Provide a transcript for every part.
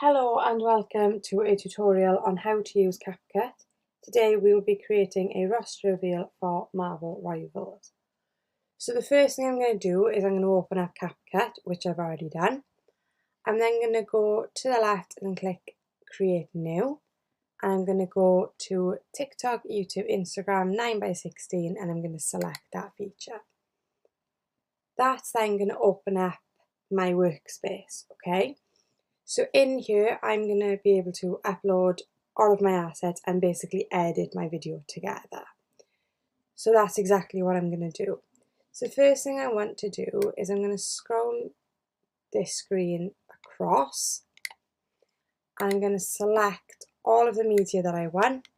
Hello and welcome to a tutorial on how to use CapCut. Today we will be creating a roster reveal for Marvel Rivals. So the first thing I'm going to do is I'm going to open up CapCut, which I've already done. I'm then going to go to the left and click Create New. And I'm going to go to TikTok, YouTube, Instagram 9x16 and I'm going to select that feature. That's then going to open up my workspace, okay? So in here, I'm going to be able to upload all of my assets and basically edit my video together. So that's exactly what I'm going to do. So the first thing I want to do is I'm going to scroll this screen across. I'm going to select all of the media that I want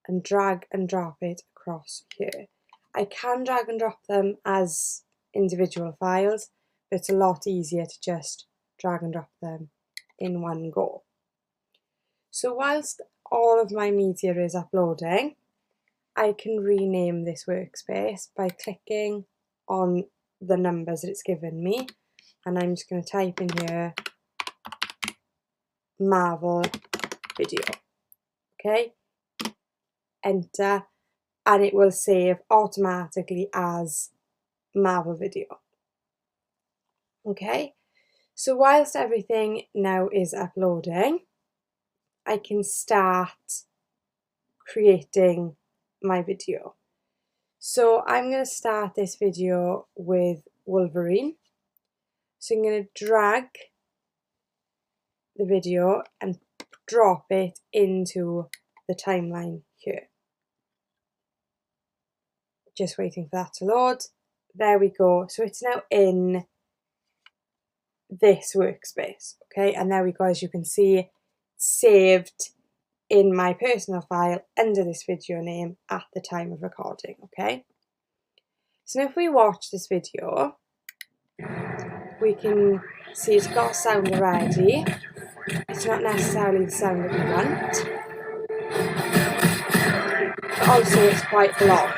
and drag and drop it across here. I can drag and drop them as individual files, but it's a lot easier to just drag and drop them in one go. So whilst all of my media is uploading, I can rename this workspace by clicking on the numbers that it's given me, and I'm just going to type in here Marvel Video. Okay, enter, and it will save automatically as Marvel Video. Okay, so whilst everything now is uploading, I can start creating my video. So I'm going to start this video with Wolverine. So I'm going to drag the video and drop it into the timeline here. Just waiting for that to load. There we go. So it's now in this workspace. Okay, and there we go. As you can see, saved in my personal file under this video name at the time of recording. Okay, so if we watch this video, we can see it's got sound already. It's not necessarily the sound that we want, but also it's quite long.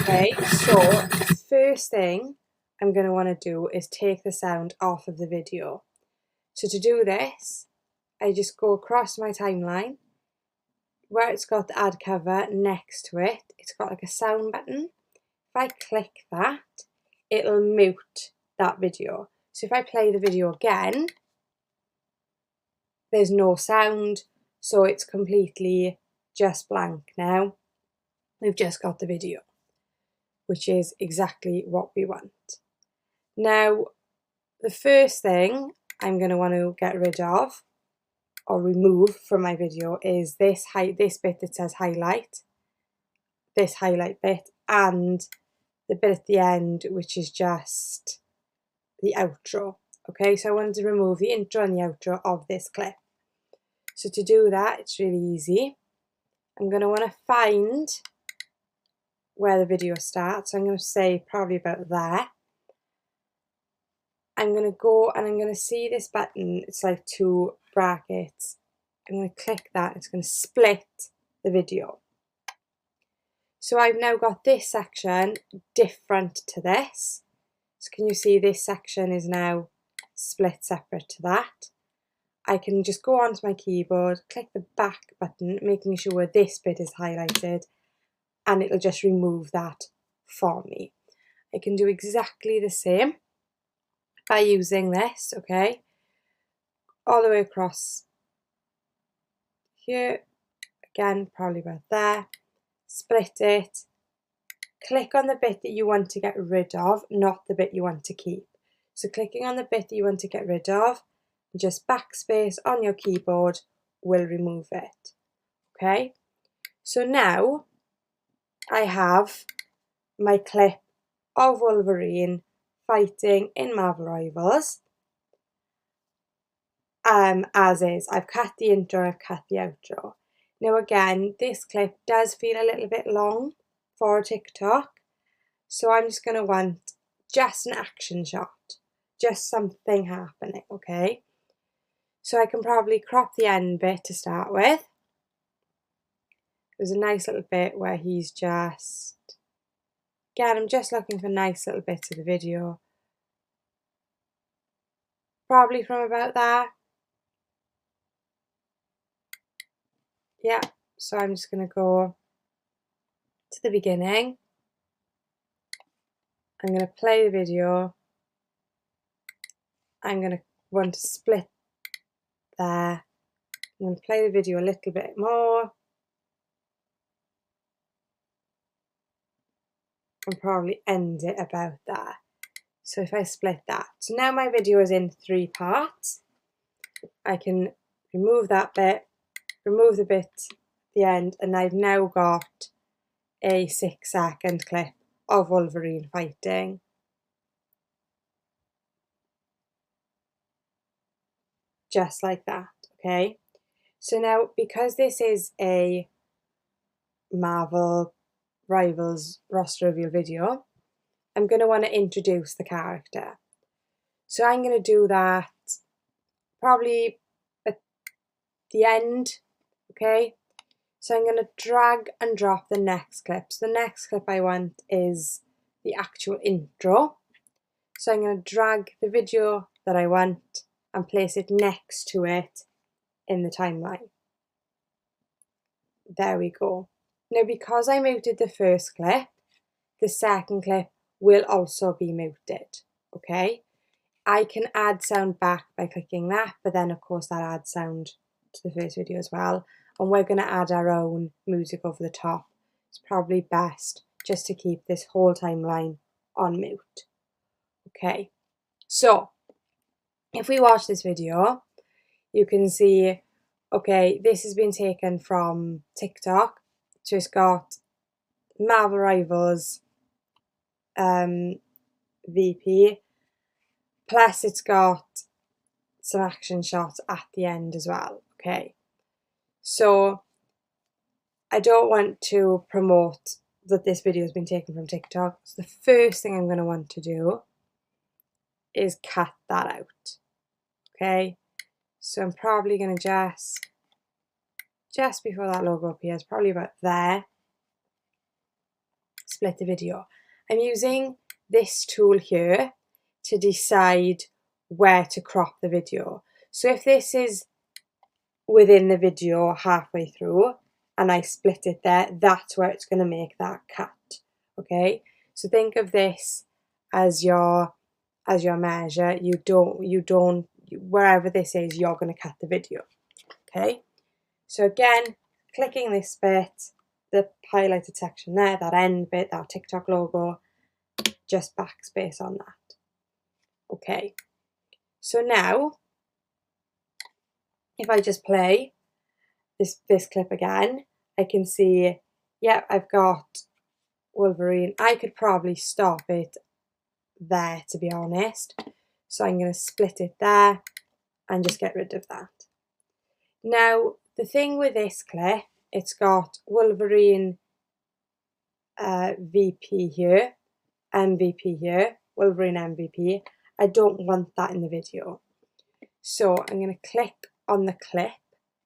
Okay, so first thing I'm going to want to do is take the sound off of the video. So to do this, I just go across my timeline where it's got the add cover next to it. It's got like a sound button. If I click that, it'll mute that video. So if I play the video again, there's no sound, so it's completely just blank now. We've just got the video, which is exactly what we want. Now, the first thing I'm going to want to get rid of or remove from my video is this bit that says highlight, this highlight bit, and the bit at the end, which is just the outro. Okay, so I wanted to remove the intro and the outro of this clip. So to do that, it's really easy. I'm going to want to find where the video starts. So I'm going to say probably about there. I'm going to go and I'm going to see this button. It's like two brackets. I'm going to click that. It's going to split the video. So I've now got this section different to this. So can you see this section is now split separate to that? I can just go onto my keyboard, click the back button, making sure this bit is highlighted, and it'll just remove that for me. I can do exactly the same by using this, okay, all the way across here, again, probably about there, split it, click on the bit that you want to get rid of, not the bit you want to keep. So clicking on the bit that you want to get rid of, just backspace on your keyboard will remove it, okay? So now I have my clip of Wolverine fighting in Marvel Rivals as is. I've cut the intro, I've cut the outro. Now again, this clip does feel a little bit long for TikTok, so I'm just going to want just an action shot, just something happening, okay? So I can probably crop the end bit to start with. There's a nice little bit where he's just, again, I'm just looking for nice little bits of the video. Probably from about there. Yeah, so I'm just going to go to the beginning. I'm going to play the video. I'm going to want to split there. I'm going to play the video a little bit more. And probably end it about there. So if I split that. So now my video is in 3 parts. I can remove that bit, remove the bit at the end, and I've now got a 6-second clip of Wolverine fighting. Just like that, okay? So now, because this is a Marvel Rivals roster reveal video, I'm going to want to introduce the character. So I'm going to do that probably at the end, okay? So I'm going to drag and drop the next clip. So the next clip I want is the actual intro. So I'm going to drag the video that I want and place it next to it in the timeline. There we go. Now, because I muted the first clip, the second clip will also be muted, okay? I can add sound back by clicking that, but then of course that adds sound to the first video as well. And we're going to add our own music over the top. It's probably best just to keep this whole timeline on mute. Okay, so if we watch this video, you can see, okay, this has been taken from TikTok. So it's got Marvel Rivals VP, plus it's got some action shots at the end as well, okay? So I don't want to promote that this video has been taken from TikTok. So the first thing I'm going to want to do is cut that out, okay? So I'm probably going to just before that logo appears, probably about there, split the video. I'm using this tool here to decide where to crop the video. So if this is within the video halfway through and I split it there, that's where it's going to make that cut, okay? So think of this as your measure. You don't wherever this is, you're going to cut the video, okay? So again, clicking this bit, the highlighted section there, that end bit, that TikTok logo, just backspace on that. Okay, so now if I just play this clip again, I can see, yeah, I've got Wolverine. I could probably stop it there, to be honest. So I'm going to split it there and just get rid of that. Now, the thing with this clip, it's got Wolverine VP here, MVP here, Wolverine MVP. I don't want that in the video. So I'm going to click on the clip,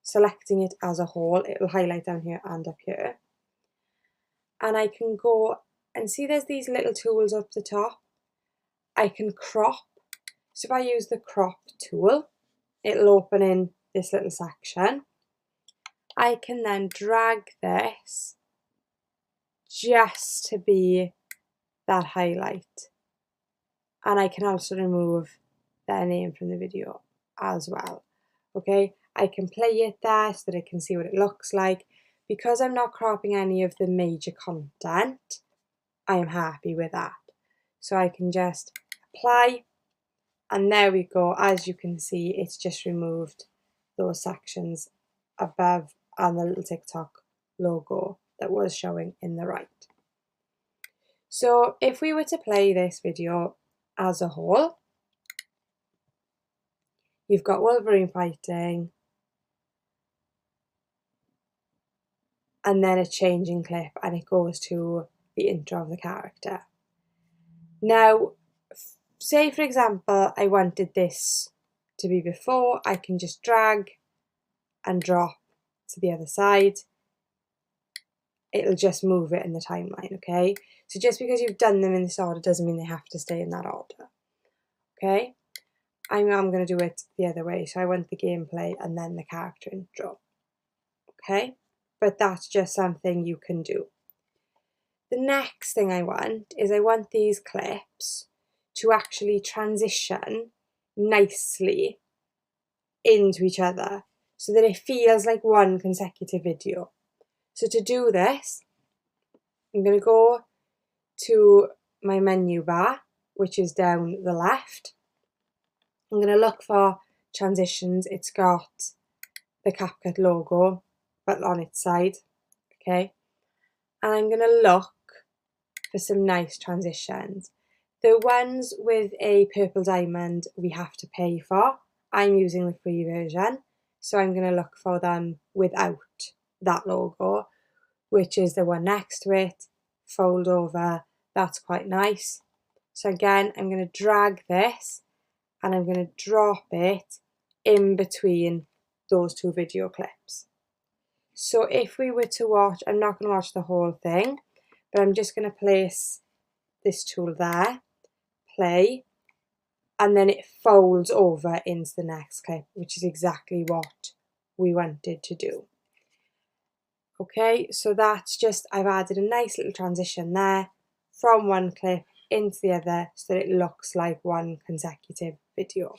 selecting it as a whole. It will highlight down here and up here. And I can go and see there's these little tools up the top. I can crop. So if I use the crop tool, it'll open in this little section. I can then drag this just to be that highlight. And I can also remove their name from the video as well. Okay, I can play it there so that I can see what it looks like. Because I'm not cropping any of the major content, I am happy with that. So I can just apply, and there we go. As you can see, it's just removed those sections above and the little TikTok logo that was showing in the right. So if we were to play this video as a whole, you've got Wolverine fighting, and then a changing clip, and it goes to the intro of the character. Now, say for example, I wanted this to be before, I can just drag and drop to the other side. It'll just move it in the timeline, okay? So just because you've done them in this order doesn't mean they have to stay in that order, okay? I'm going to do it the other way. So I want the gameplay and then the character intro, okay? but that's just something you can do. The next thing I want is I want these clips to actually transition nicely into each other so that it feels like one consecutive video. So to do this, I'm going to go to my menu bar, which is down the left. I'm going to look for transitions. It's got the CapCut logo, but on its side, okay? And I'm going to look for some nice transitions. The ones with a purple diamond we have to pay for. I'm using the free version, so I'm going to look for them without that logo, which is the one next to it, fold over. That's quite nice. So again, I'm going to drag this and I'm going to drop it in between those two video clips. So if we were to watch, I'm not going to watch the whole thing, but I'm just going to place this tool there, play, and then it folds over into the next clip, which is exactly what we wanted to do. Okay, so that's just, I've added a nice little transition there from one clip into the other so that it looks like one consecutive video.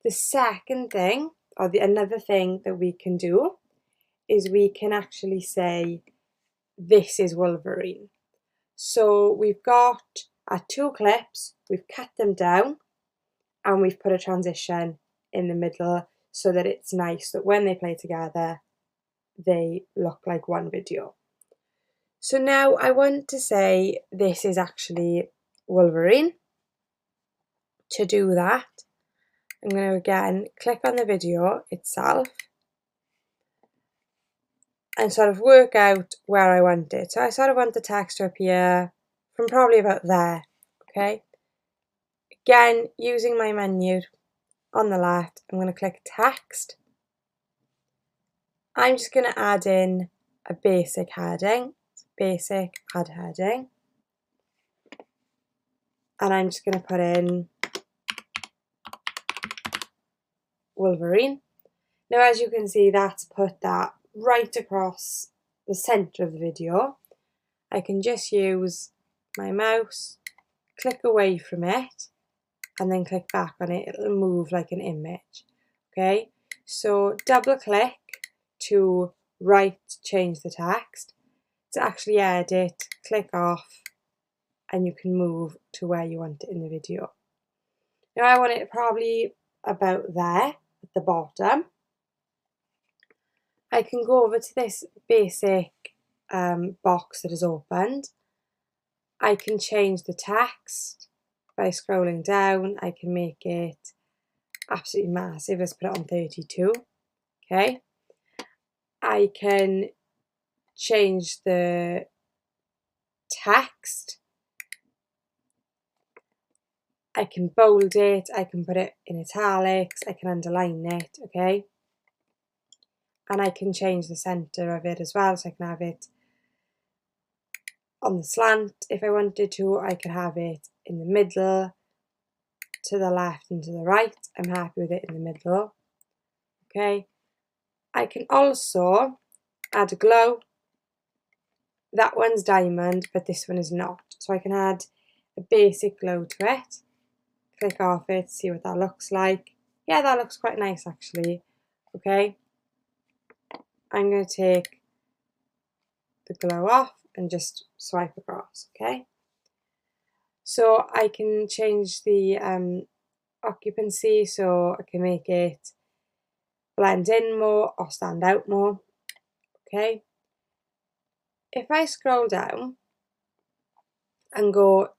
The second thing, or another thing that we can do, is we can actually say, this is Wolverine. So we've got our two clips, we've cut them down, and we've put a transition in the middle so that it's nice that when they play together, they look like one video. So now I want to say this is actually Wolverine. To do that, I'm going to again click on the video itself and sort of work out where I want it. So I sort of want the text to appear from probably about there, okay? Again, using my menu on the left, I'm going to click text. I'm just going to add in a basic heading, basic add heading. And I'm just going to put in Wolverine. Now, as you can see, that's put that right across the centre of the video. I can just use my mouse, click away from it, and then click back on it. It'll move like an image. Okay, so double click to change the text. To actually edit, click off, and you can move to where you want it in the video. Now I want it probably about there at the bottom. I can go over to this basic box that is opened. I can change the text by scrolling down. I can make it absolutely massive. Let's put it on 32. Okay. I can change the text. I can bold it. I can put it in italics. I can underline it. Okay. And I can change the centre of it as well. So I can have it on the slant if I wanted to. I could have it in the middle, to the left and to the right. I'm happy with it in the middle. Okay. I can also add a glow. That one's diamond, but this one is not. So I can add a basic glow to it. Click off it, see what that looks like. Yeah, that looks quite nice actually. Okay. I'm going to take the glow off and just swipe across, okay? So I can change the occupancy, so I can make it blend in more or stand out more, okay? If I scroll down and go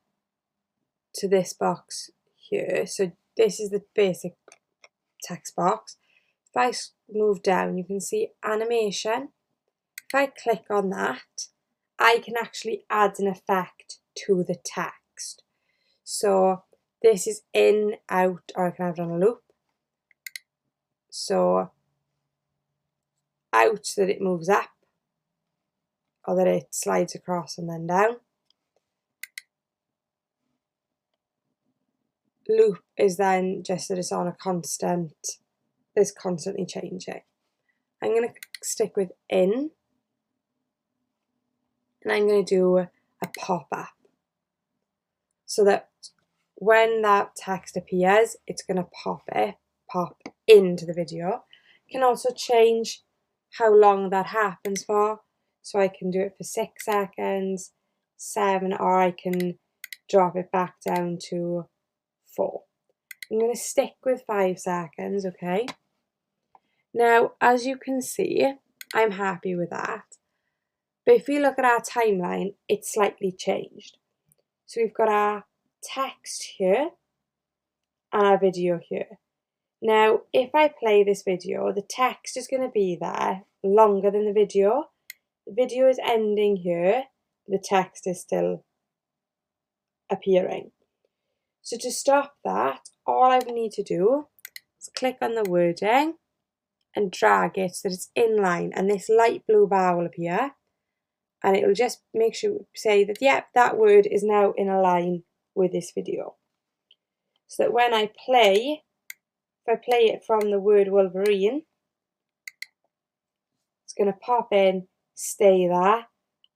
to this box here, so this is the basic text box. If I move down, you can see animation. If I click on that, I can actually add an effect to the text. So this is in, out, or I can have it on a loop. So out so that it moves up, or that it slides across and then down. Loop is then just that it's on a constant, it's constantly changing. I'm going to stick with in, and I'm going to do a pop-up so that when that text appears, it's going to pop into the video. You can also change how long that happens for. So I can do it for 6 seconds, 7, or I can drop it back down to 4. I'm going to stick with 5 seconds, okay? Now, as you can see, I'm happy with that. But if we look at our timeline, it's slightly changed. So we've got our text here and our video here. Now, if I play this video, the text is going to be there longer than the video. The video is ending here, the text is still appearing. So to stop that, all I need to do is click on the wording and drag it so that it's in line, and this light blue bar will appear, and it will just make sure say that, yep, that word is now in a line with this video. So that when I play, if I play it from the word Wolverine, it's going to pop in, stay there,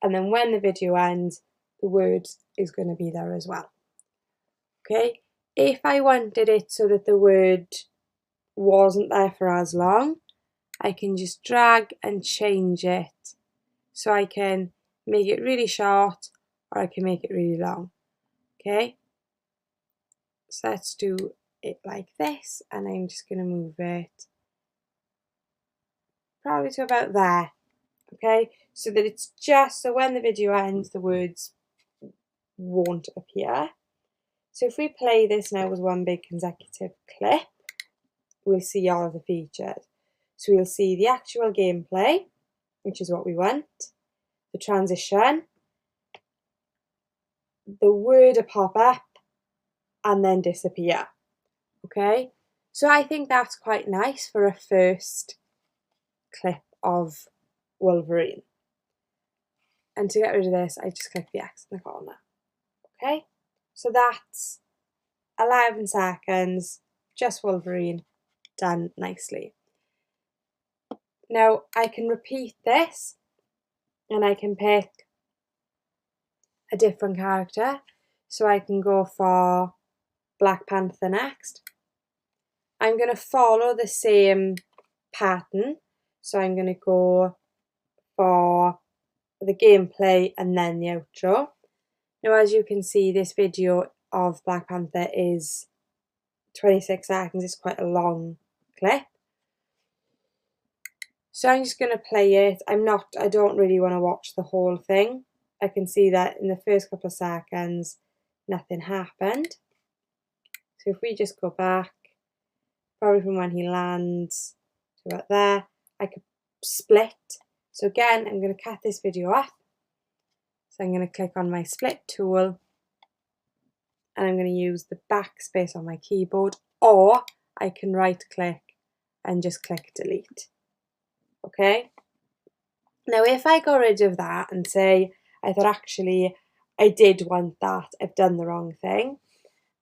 and then when the video ends, the word is going to be there as well. Okay, if I wanted it so that the word wasn't there for as long, I can just drag and change it. So I can make it really short, or I can make it really long. Okay, so let's do it like this, and I'm just going to move it probably to about there. Okay, so that it's just so when the video ends, the words won't appear. So if we play this now as one big consecutive clip, we'll see all of the features. So we'll see the actual gameplay, which is what we want, the transition, the word pop up, and then disappear. Okay, so I think that's quite nice for a first clip of Wolverine. And to get rid of this, I just click the X in the corner. Okay, so that's 11 seconds, just Wolverine, done nicely. Now I can repeat this, and I can pick a different character. So I can go for Black Panther next. I'm going to follow the same pattern. So I'm going to go for the gameplay and then the outro. Now, as you can see, this video of Black Panther is 26 seconds. It's quite a long clip. So I'm just going to play it. I don't really want to watch the whole thing. I can see that in the first couple of seconds, nothing happened. So if we just go back, probably from when he lands to about there, I could split. So again, I'm going to cut this video off. So I'm going to click on my split tool, and I'm going to use the backspace on my keyboard, or I can right click and just click delete. Okay. Now if I go rid of that and say, I thought actually I did want that, I've done the wrong thing,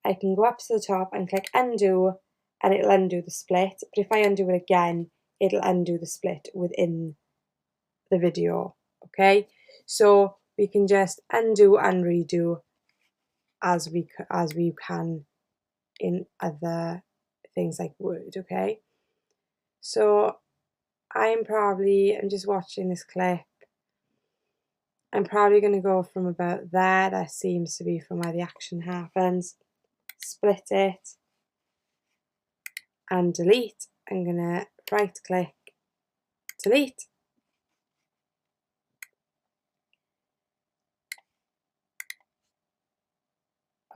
I can go up to the top and click undo, and it'll undo the split. But if I undo it again, it'll undo the split within the video. Okay, so we can just undo and redo as we can in other things like Word. Okay, so I'm just watching this clip. I'm probably going to go from about there. That seems to be from where the action happens. Split it and delete. I'm going to right click, delete.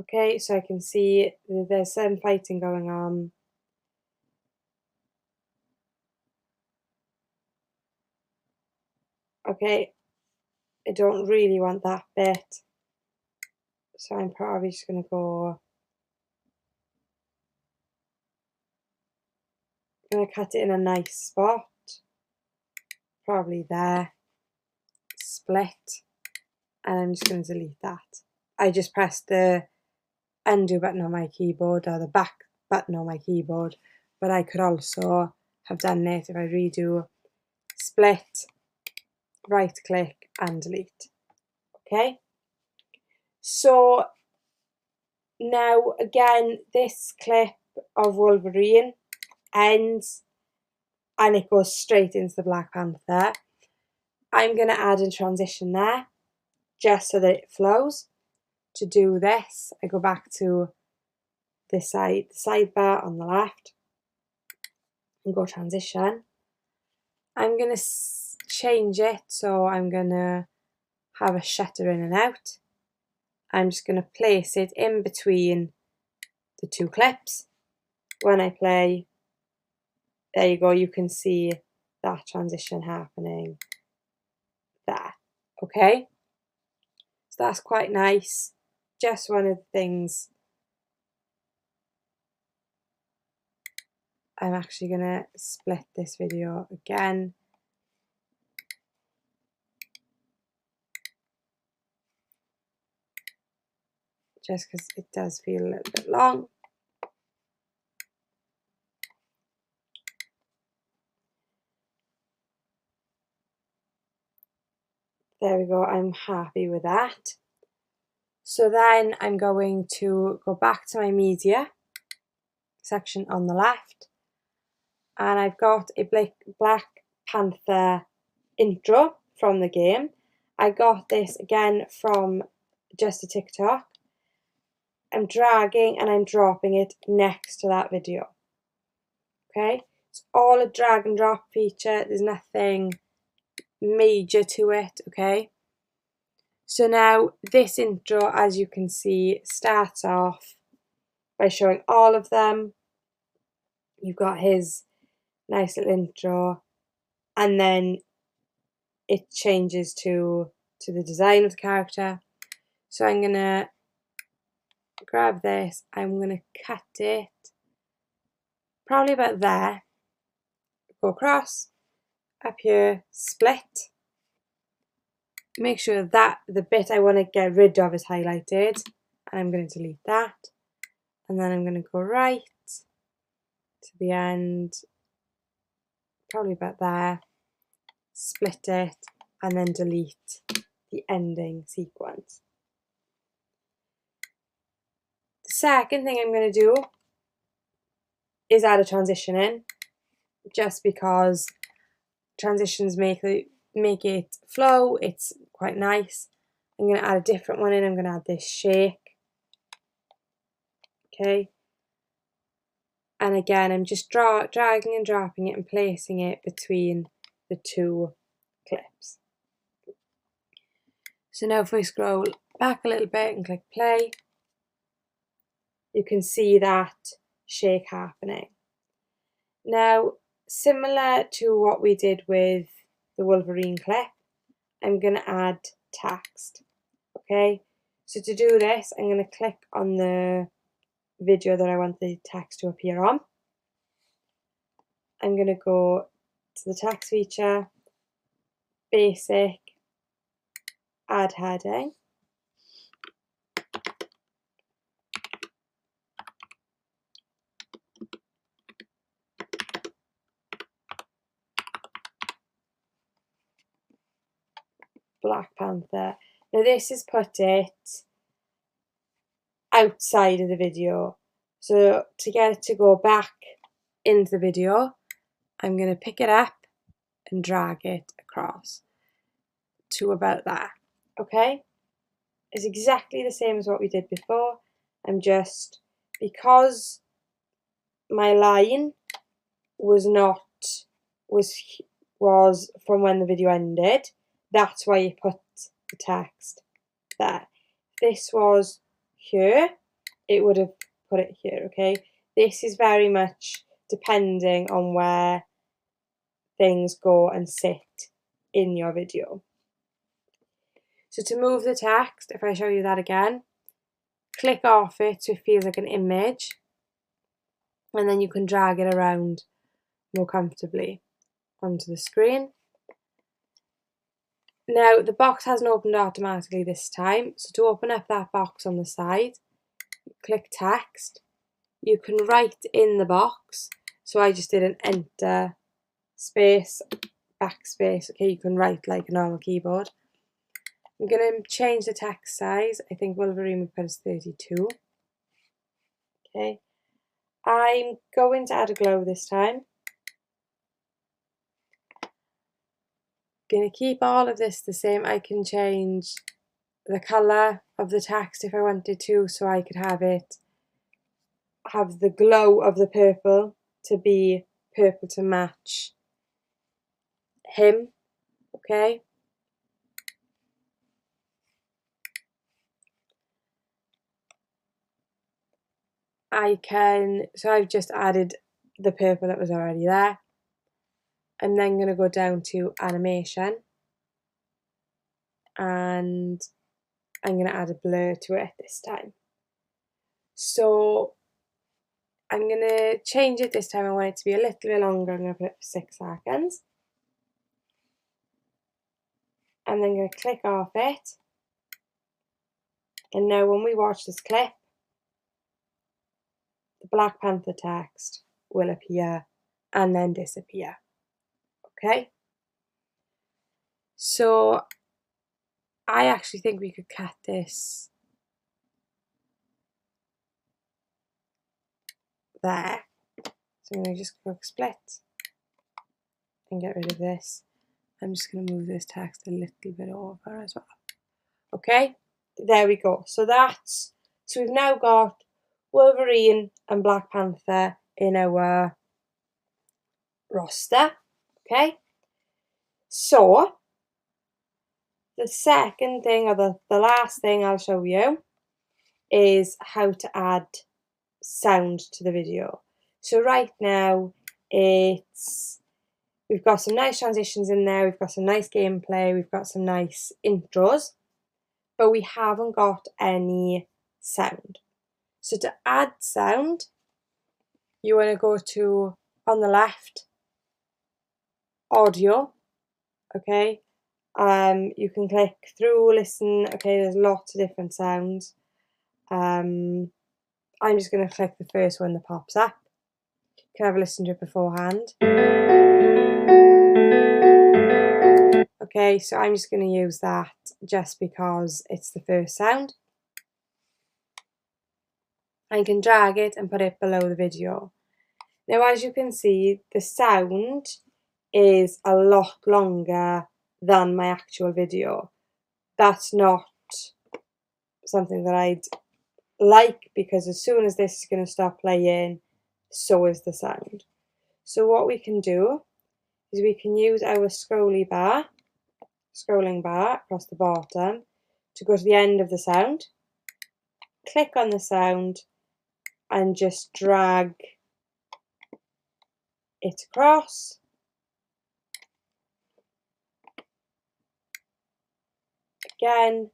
Okay, so I can see there's some fighting going on. Okay, I don't really want that bit, so I'm probably just going to go, I'm going to cut it in a nice spot, probably there, split, and I'm just going to delete that. I just pressed the undo button on my keyboard, or the back button on my keyboard, but I could also have done it if I redo split, right click and delete. Okay, so now again this clip of Wolverine ends and it goes straight into the Black Panther. I'm going to add a transition there just so that it flows. To do this, I go back to this side, the sidebar on the left, and go transition. I'm going to change it, so I'm going to have a shutter in and out. I'm just going to place it in between the two clips. When I play, there you go, you can see that transition happening there. Okay, so that's quite nice. Just one of the things I'm actually going to split this video again. Just because it does feel a little bit long. There we go, I'm happy with that. So then I'm going to go back to my media section on the left, and I've got a Black Panther intro from the game. I got this again from just a TikTok. I'm dragging and I'm dropping it next to that video. Okay, it's all a drag and drop feature, there's nothing major to it. Okay, so now this intro, as you can see, starts off by showing all of them. You've got his nice little intro, and then it changes to the design of the character. So I'm gonna grab this, I'm gonna cut it probably about there, go across, up here, split. Make sure that the bit I want to get rid of is highlighted, and I'm going to delete that. And then I'm going to go right to the end, probably about there, split it, and then delete the ending sequence. The second thing I'm going to do is add a transition in, just because transitions make it flow, it's quite nice. I'm going to add a different one in, I'm going to add this shake. Okay, and again I'm just dragging and dropping it and placing it between the two clips. So now if we scroll back a little bit and click play, you can see that shake happening. Now, similar to what we did with the Wolverine clip, I'm going to add text. Okay, so to do this, I'm going to click on the video that I want the text to appear on. I'm going to go to the text feature, basic, add heading. Black Panther. Now this is put it outside of the video. So to get it to go back into the video, I'm going to pick it up and drag it across to about that. Okay, it's exactly the same as what we did before. I'm just, because my line was from when the video ended, that's why you put the text there. If this was here, it would have put it here. Okay, this is very much depending on where things go and sit in your video. So to move the text, if I show you that again, click off it so it feels like an image, and then you can drag it around more comfortably onto the screen. Now the box hasn't opened automatically this time, so to open up that box on the side, click text. You can write in the box, so I just did an enter space backspace. Okay, you can write like a normal keyboard. I'm going to change the text size. I think Wolverine we put as 32. Okay, I'm going to add a glow this time. Going to keep all of this the same. I can change the colour of the text if I wanted to, so I could have it have the glow of the purple to be purple to match him. Okay, so I've just added the purple that was already there. I'm then going to go down to animation and I'm going to add a blur to it this time. So I'm going to change it this time. I want it to be a little bit longer. I'm going to put it for 6 seconds. And then I'm going to click off it. And now when we watch this clip, the Black Panther text will appear and then disappear. Okay? So I actually think we could cut this there. So I'm going to just click split and get rid of this. I'm just going to move this text a little bit over as well. Okay, there we go. So we've now got Wolverine and Black Panther in our roster. Okay, so the second thing, or the last thing I'll show you, is how to add sound to the video. So right now we've got some nice transitions in there, we've got some nice gameplay, we've got some nice intros, but we haven't got any sound. So to add sound, you want to go to, on the left, audio. Okay, you can click through, listen. Okay, there's lots of different sounds. I'm just going to click the first one that pops up. You can have a listen to it beforehand. Okay, so I'm just going to use that just because it's the first sound. I can drag it and put it below the video. Now, as you can see, the sound is a lot longer than my actual video. That's not something that I'd like, because as soon as this is going to stop playing, so is the sound. So what we can do is we can use our scrolling bar across the bottom to go to the end of the sound, click on the sound and just drag it across. Again,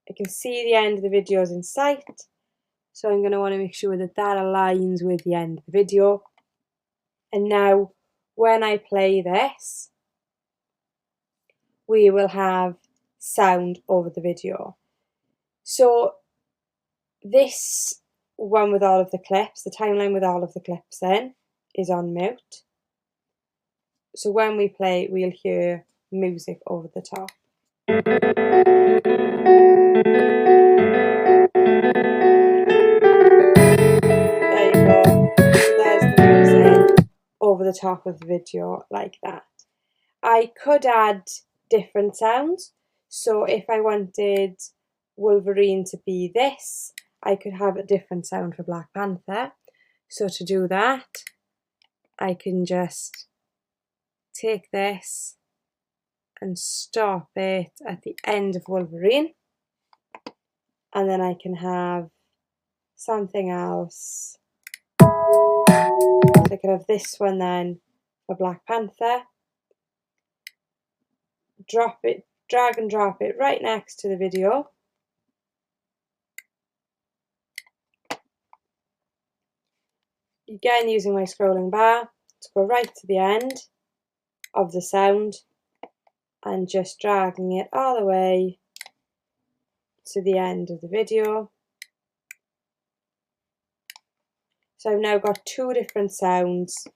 I can see the end of the video is in sight, so I'm going to want to make sure that that aligns with the end of the video. And now when I play this, we will have sound over the video. So this one with all of the clips, the timeline with all of the clips then, is on mute. So when we play, we'll hear music over the top. There you go. So there's the music over the top of the video like that. I could add different sounds. So if I wanted Wolverine to be this, I could have a different sound for Black Panther. So to do that, I can just take this and stop it at the end of Wolverine, and then I can have something else. So I could have this one then for Black Panther. Drop it, drag and drop it right next to the video. Again, using my scrolling bar to go right to the end of the sound and just dragging it all the way to the end of the video. So I've now got two different sounds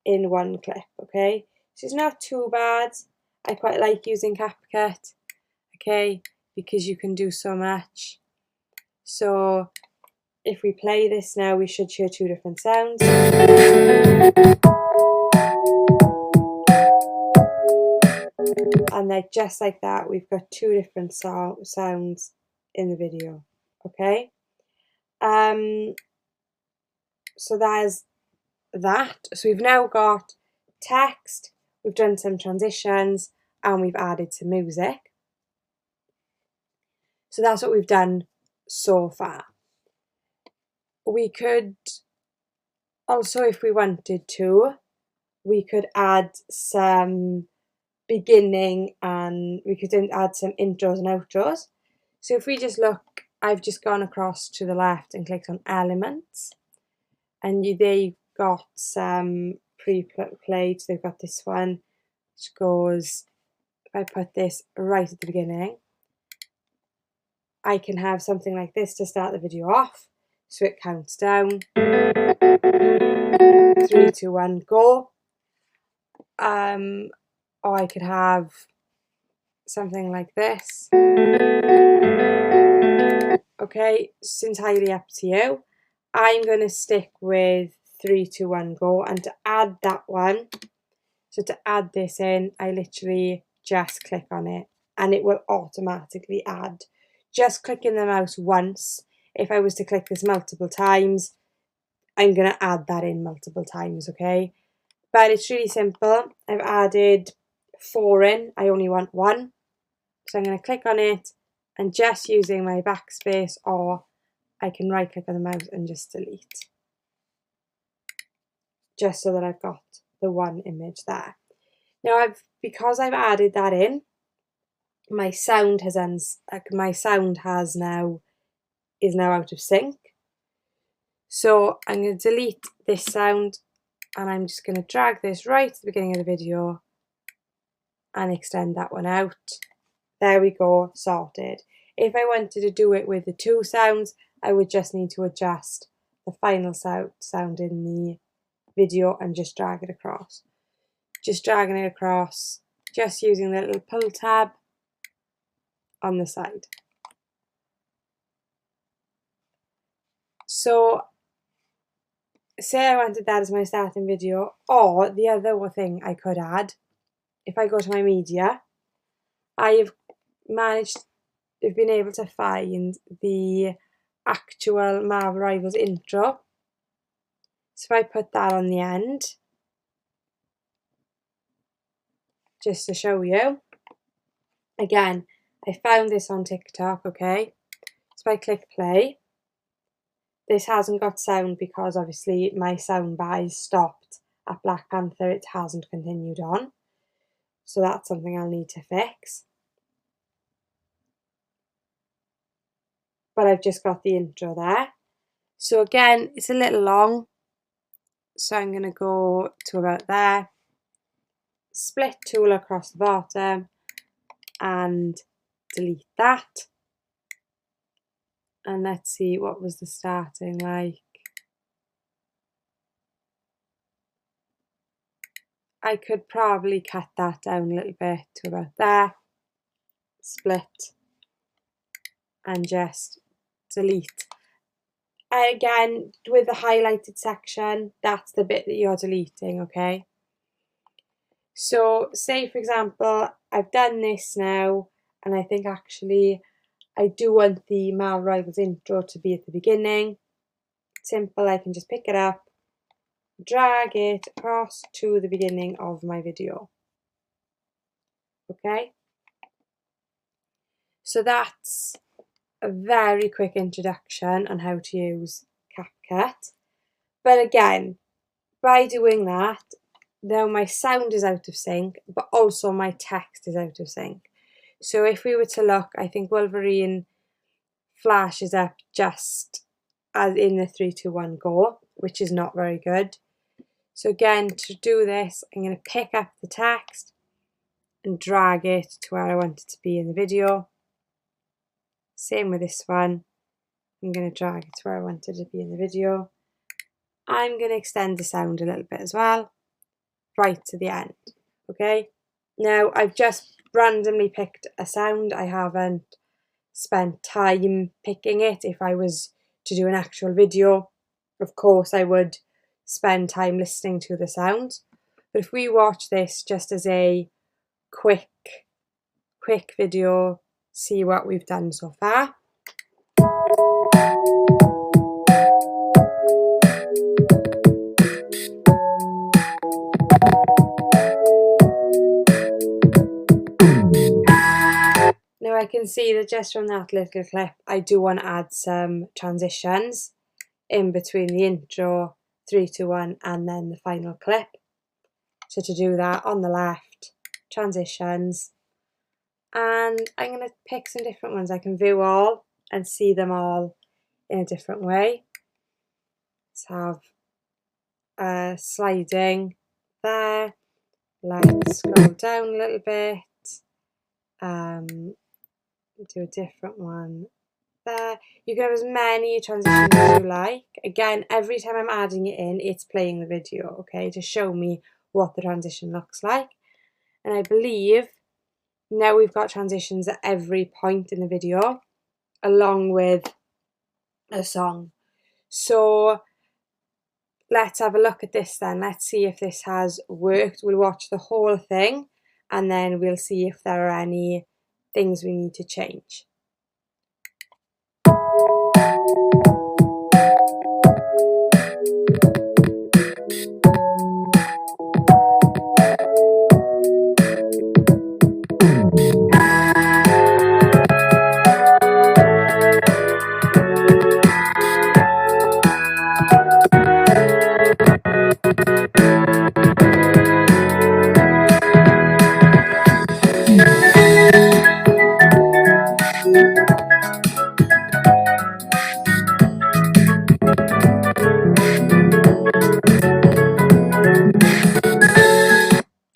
in one clip, okay? So it's not too bad. I quite like using CapCut, okay, because you can do so much. So if we play this now, we should hear two different sounds. And like just like that, we've got two different sounds in the video, okay? So there's that. So we've now got text, we've done some transitions, and we've added some music. So that's what we've done so far. We could also, if we wanted to, we could add some beginning and we could add some intros and outros. So if we just look, I've just gone across to the left and clicked on elements, and they've got some pre-played. So they've got this one which goes, if I put this right at the beginning, I can have something like this to start the video off. So it counts down, 3, 2, 1, go. Or I could have something like this. Okay, it's entirely up to you. I'm going to stick with 3, 2, 1, go. And to add that one, so to add this in, I literally just click on it and it will automatically add. Just clicking the mouse once. If I was to click this multiple times, I'm going to add that in multiple times, okay? But it's really simple. I've added 4 in. I only want 1. So I'm going to click on it and just using my backspace, or I can right click on the mouse and just delete. Just so that I've got the 1 image there. Now because I've added that in, my sound is now out of sync. So I'm going to delete this sound and I'm just going to drag this right to the beginning of the video and extend that one out. There we go, sorted. If I wanted to do it with the 2 sounds, I would just need to adjust the final sound in the video and just drag it across. Just dragging it across, just using the little pull tab on the side. So say I wanted that as my starting video, or the other thing I could add, if I go to my media, I've been able to find the actual Marvel Rivals intro. So if I put that on the end, just to show you, again, I found this on TikTok, okay? So if I click play, this hasn't got sound because obviously my sound buys stopped at Black Panther, it hasn't continued on. So that's something I'll need to fix. But I've just got the intro there. So again, it's a little long. So I'm going to go to about there, split tool across the bottom and delete that. And let's see, what was the starting like? I could probably cut that down a little bit to about there, split, and just delete. And again, with the highlighted section, that's the bit that you're deleting, okay? So say, for example, I've done this now, and I think actually I do want the Marvel Rivals intro to be at the beginning. Simple, I can just pick it up, drag it across to the beginning of my video. Okay? So that's a very quick introduction on how to use CapCut. But again, by doing that, now my sound is out of sync, but also my text is out of sync. So if we were to look, I think Wolverine flashes up just as in the 3, 2, 1, go, which is not very good. So again, to do this, I'm going to pick up the text and drag it to where I want it to be in the video. Same with this one. I'm going to drag it to where I want it to be in the video. I'm going to extend the sound a little bit as well, right to the end. Okay, now I've just randomly picked a sound. I haven't spent time picking it. If I was to do an actual video, of course I would spend time listening to the sounds. But if we watch this just as a quick video, see what we've done so far. Now I can see that just from that little clip, I do want to add some transitions in between the intro, 3, 2, 1, and then the final clip. So to do that, on the left, transitions, and I'm going to pick some different ones. I can view all and see them all in a different way. Let's have sliding there. Let's scroll down a little bit. Do a different one there. You can have as many transitions as you like. Again, every time I'm adding it in, it's playing the video, okay, to show me what the transition looks like. And I believe now we've got transitions at every point in the video, along with a song. So let's have a look at this then. Let's see if this has worked. We'll watch the whole thing and then we'll see if there are any things we need to change.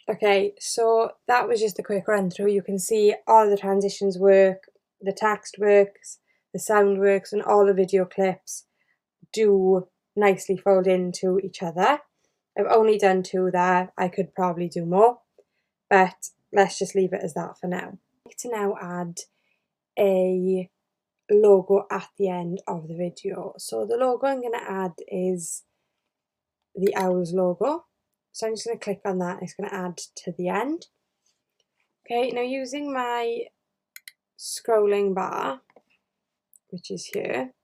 Okay, so that was just a quick run through. You can see all the transitions work, the text works, the sound works, and all the video clips do nicely fold into each other. I've only done 2 there. I could probably do more, but let's just leave it as that for now. I'd like to now add a logo at the end of the video. So the logo I'm going to add is the owl's logo. So I'm just going to click on that and it's going to add to the end. Okay, now using my scrolling bar, which is here,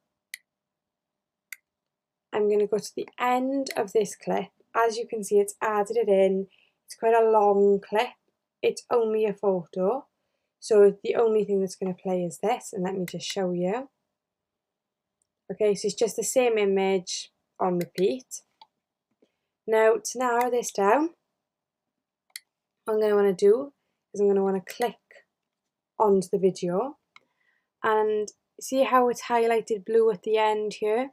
I'm going to go to the end of this clip. As you can see, it's added it in. It's quite a long clip. It's only a photo. So the only thing that's going to play is this, and let me just show you. Okay, so it's just the same image on repeat. Now to narrow this down, what I'm going to want to do is I'm going to want to click onto the video and see how it's highlighted blue at the end here.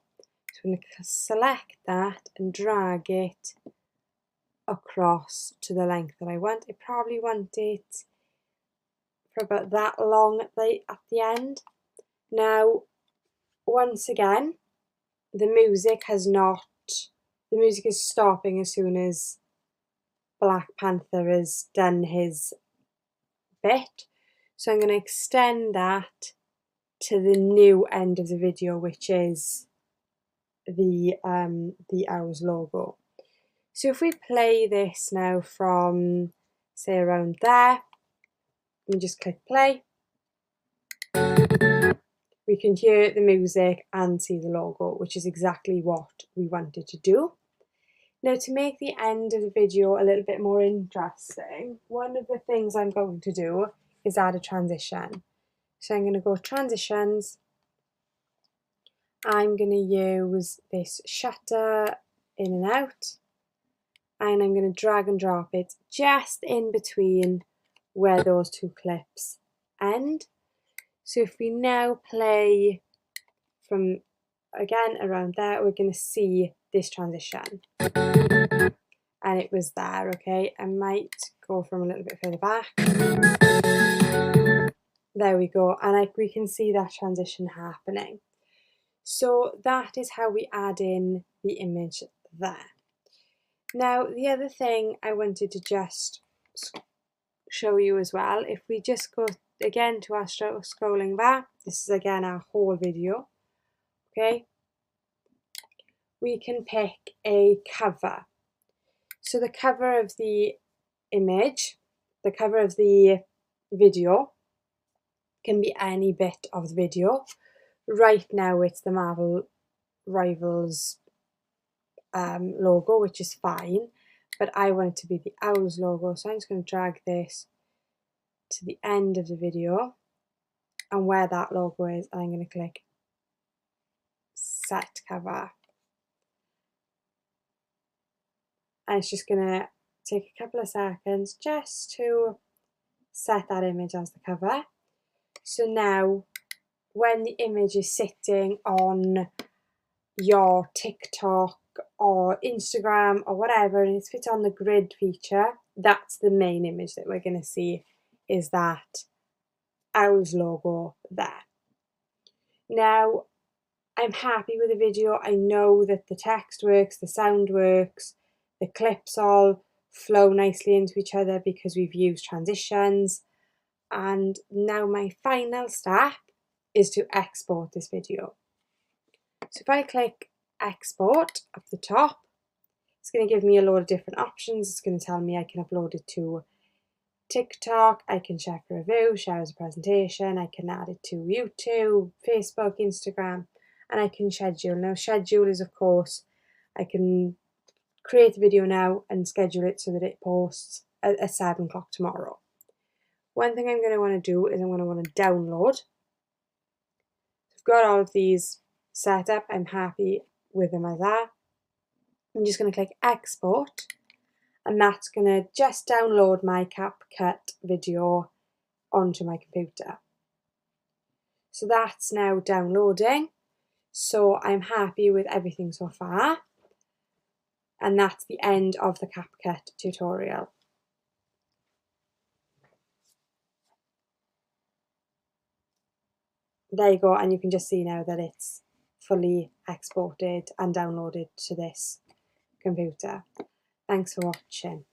So I'm going to select that and drag it across to the length that I want. I probably want it for about that long at the end. Now, once again, the music is stopping as soon as Black Panther has done his bit. So I'm going to extend that to the new end of the video, which is the owl's logo. So if we play this now from, say, around there, and just click play, we can hear the music and see the logo, which is exactly what we wanted to do. Now, to make the end of the video a little bit more interesting, one of the things I'm going to do is add a transition. So I'm going to go transitions. I'm going to use this shutter in and out, and I'm going to drag and drop it just in between where those 2 clips end. So if we now play from, again, around there, we're going to see this transition. And it was there, okay? I might go from a little bit further back. There we go, and we can see that transition happening. So that is how we add in the image there. Now, the other thing I wanted to just show you as well. If we just go again to our scrolling bar, this is again our whole video, okay? We can pick a cover. So the cover of the image, the cover of the video can be any bit of the video. Right now it's the Marvel Rivals logo, which is fine, but I want it to be the Owls logo, so I'm just going to drag this to the end of the video and where that logo is, and I'm going to click set cover, and it's just going to take a couple of seconds just to set that image as the cover. So now when the image is sitting on your TikTok or Instagram or whatever, and it's fit on the grid feature, that's the main image that we're going to see, is that Owls logo there. Now, I'm happy with the video. I know that the text works, the sound works, the clips all flow nicely into each other because we've used transitions. And now my final step is to export this video. So if I click export up the top, it's going to give me a load of different options. It's going to tell me I can upload it to TikTok, I can share for review, share as a presentation, I can add it to YouTube, Facebook, Instagram, and I can schedule. Now schedule is, of course, I can create a video now and schedule it so that it posts at 7 o'clock tomorrow. One thing I'm going to want to do is I'm going to want to download. I've got all of these set up, I'm happy with them as that. I'm just going to click export, and that's going to just download my CapCut video onto my computer. So that's now downloading. So I'm happy with everything so far. And that's the end of the CapCut tutorial. There you go, and you can just see now that it's fully exported and downloaded to this computer. Thanks for watching.